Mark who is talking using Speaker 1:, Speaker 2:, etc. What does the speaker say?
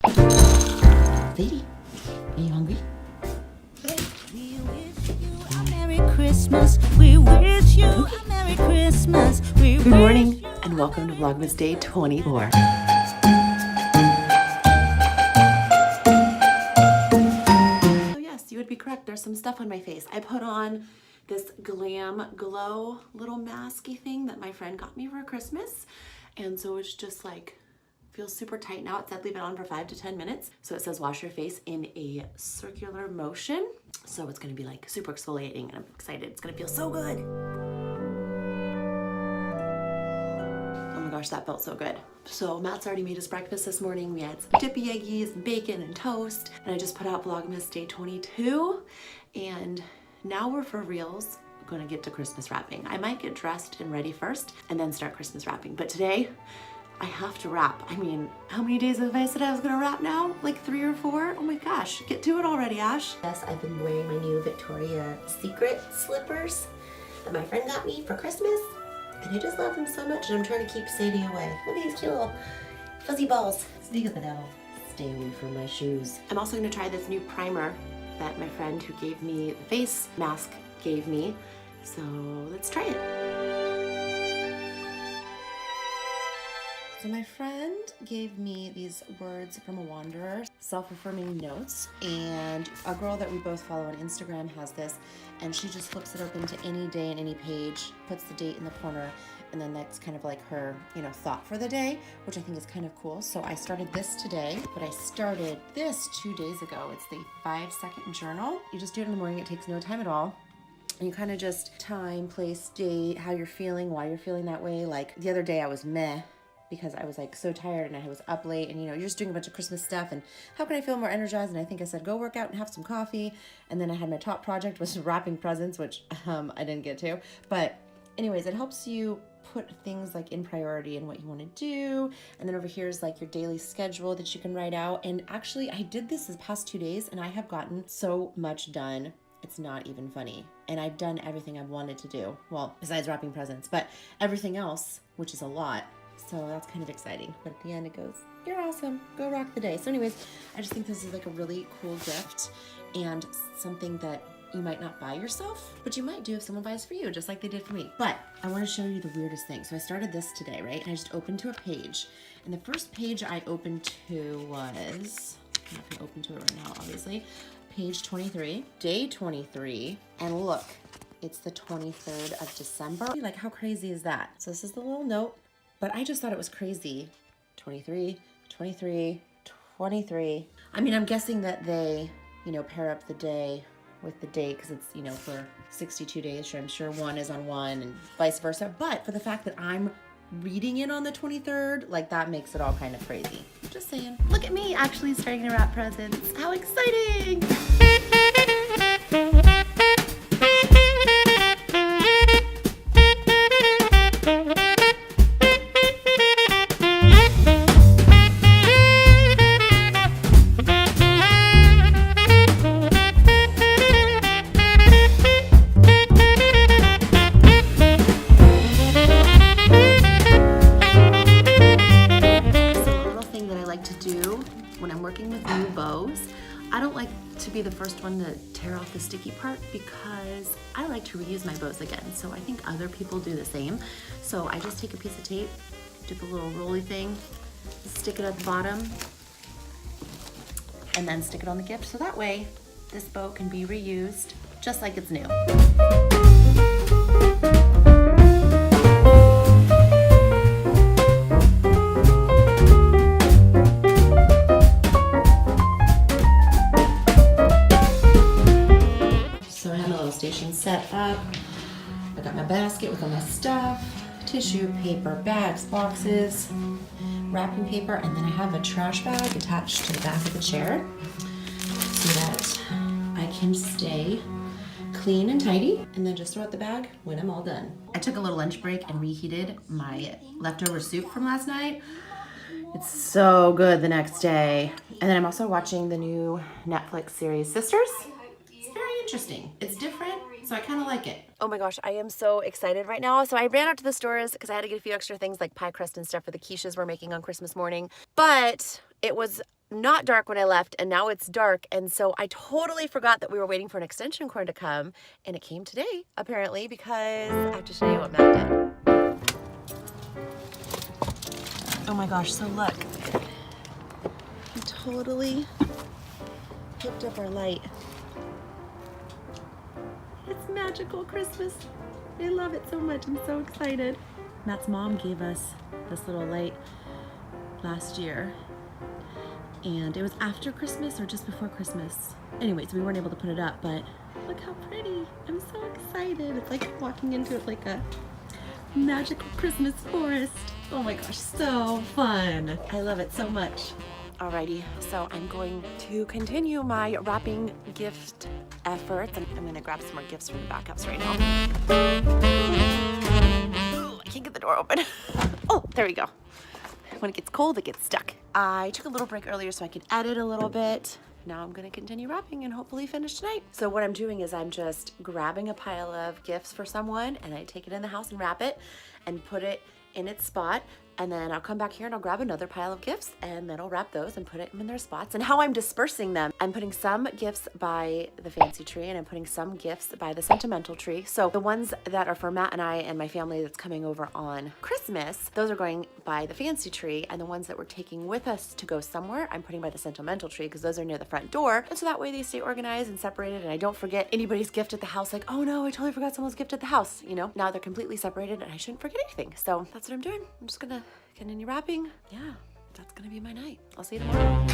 Speaker 1: Lady, are you hungry?
Speaker 2: We wish you a Merry Christmas. We wish you a Merry Christmas.
Speaker 1: Good morning and welcome to Vlogmas Day 24. So yes, you would be correct. There's some stuff on my face. I put on this Glam Glow little masky thing that my friend got me for Christmas. And so it's just like, feels super tight now. It said leave it on for 5 to 10 minutes. So it says wash your face in a circular motion. So it's gonna be like super exfoliating and I'm excited. It's gonna feel so good. Oh my gosh, that felt so good. So Matt's already made us breakfast this morning. We had some dippy eggies and bacon and toast. And I just put out Vlogmas Day 22. And now we're for reals gonna get to Christmas wrapping. I might get dressed and ready first and then start Christmas wrapping. But today, I have to wrap. I mean, how many days have I said I was gonna wrap now? Like 3 or 4? Oh my gosh, get to it already, Ash.
Speaker 3: Yes, I've been wearing my new Victoria's Secret slippers that my friend got me for Christmas. And I just love them so much and I'm trying to keep Sadie away. Look at these cute little fuzzy balls. Speak of the devil, stay away from my shoes.
Speaker 1: I'm also gonna try this new primer that my friend who gave me the face mask gave me. So let's try it. So my friend gave me these words from a wanderer, self-affirming notes, and a girl that we both follow on Instagram has this, and she just flips it open to any day and any page, puts the date in the corner, and then that's kind of like her, thought for the day, which I think is kind of cool. So I started this today, but I started this 2 days ago. It's the 5-second journal. You just do it in the morning. It takes no time at all. And you kind of just time, place, date, how you're feeling, why you're feeling that way. Like the other day I was meh because I was like so tired and I was up late and you're just doing a bunch of Christmas stuff and how can I feel more energized? And I think I said, go work out and have some coffee. And then I had my top project was wrapping presents, which I didn't get to. But anyways, it helps you put things like in priority and what you want to do. And then over here is like your daily schedule that you can write out. And actually I did this past 2 days and I have gotten so much done. It's not even funny. And I've done everything I've wanted to do. Well, besides wrapping presents, but everything else, which is a lot. So that's kind of exciting. But at the end it goes, you're awesome, go rock the day. So anyways, I just think this is like a really cool gift and something that you might not buy yourself, but you might do if someone buys for you, just like they did for me. But I want to show you the weirdest thing. So I started this today, right? And I just opened to a page. And the first page I opened to was, I'm not gonna open to it right now, obviously. Page 23, day 23, and look, it's the 23rd of December. Like, how crazy is that? So this is the little note, but I just thought it was crazy. 23, 23, 23. I mean, I'm guessing that they, pair up the day with the date because it's, for 62 days. So I'm sure one is on one and vice versa. But for the fact that I'm reading it on the 23rd, like that makes it all kind of crazy. Just saying. Look at me actually starting to wrap presents. How exciting! I don't like to be the first one to tear off the sticky part because I like to reuse my bows again. So I think other people do the same. So I just take a piece of tape, do the little rolly thing, stick it at the bottom, and then stick it on the gift. So that way this bow can be reused just like it's new. Station set up. I got my basket with all my stuff, tissue, paper, bags, boxes, wrapping paper, and then I have a trash bag attached to the back of the chair so that I can stay clean and tidy and then just throw out the bag when I'm all done. I took a little lunch break and reheated my leftover soup from last night. It's so good the next day. And then I'm also watching the new Netflix series Sisters. Interesting. It's different, so I kind of like it. Oh my gosh, I am so excited right now. So I ran out to the stores because I had to get a few extra things like pie crust and stuff for the quiches we're making on Christmas morning. But it was not dark when I left, and now it's dark, and so I totally forgot that we were waiting for an extension cord to come, and it came today, apparently, because I have to show you what Matt did. Oh my gosh, so look. He totally hooked up our light. It's magical Christmas. I love it so much. I'm so excited. Matt's mom gave us this little light last year, and it was after Christmas or just before Christmas. Anyways, we weren't able to put it up, but look how pretty. I'm so excited. It's like walking into it like a magical Christmas forest. Oh my gosh, so fun. I love it so much. Alrighty, so I'm going to continue my wrapping gift efforts, and I'm gonna grab some more gifts from the backups right now. Ooh, I can't get the door open. Oh, there we go. When it gets cold, it gets stuck. I took a little break earlier so I could edit a little bit. Now I'm gonna continue wrapping and hopefully finish tonight. So what I'm doing is I'm just grabbing a pile of gifts for someone, and I take it in the house and wrap it and put it in its spot. And then I'll come back here and I'll grab another pile of gifts, and then I'll wrap those and put them in their spots. And how I'm dispersing them, I'm putting some gifts by the fancy tree, and I'm putting some gifts by the sentimental tree. So the ones that are for Matt and I and my family that's coming over on Christmas, those are going by the fancy tree. And the ones that we're taking with us to go somewhere, I'm putting by the sentimental tree, because those are near the front door. And so that way they stay organized and separated, and I don't forget anybody's gift at the house. Like, oh no, I totally forgot someone's gift at the house. You know, now they're completely separated and I shouldn't forget anything. So that's what I'm doing. I'm just gonna continue wrapping. Yeah, that's gonna be my night. I'll see you tomorrow.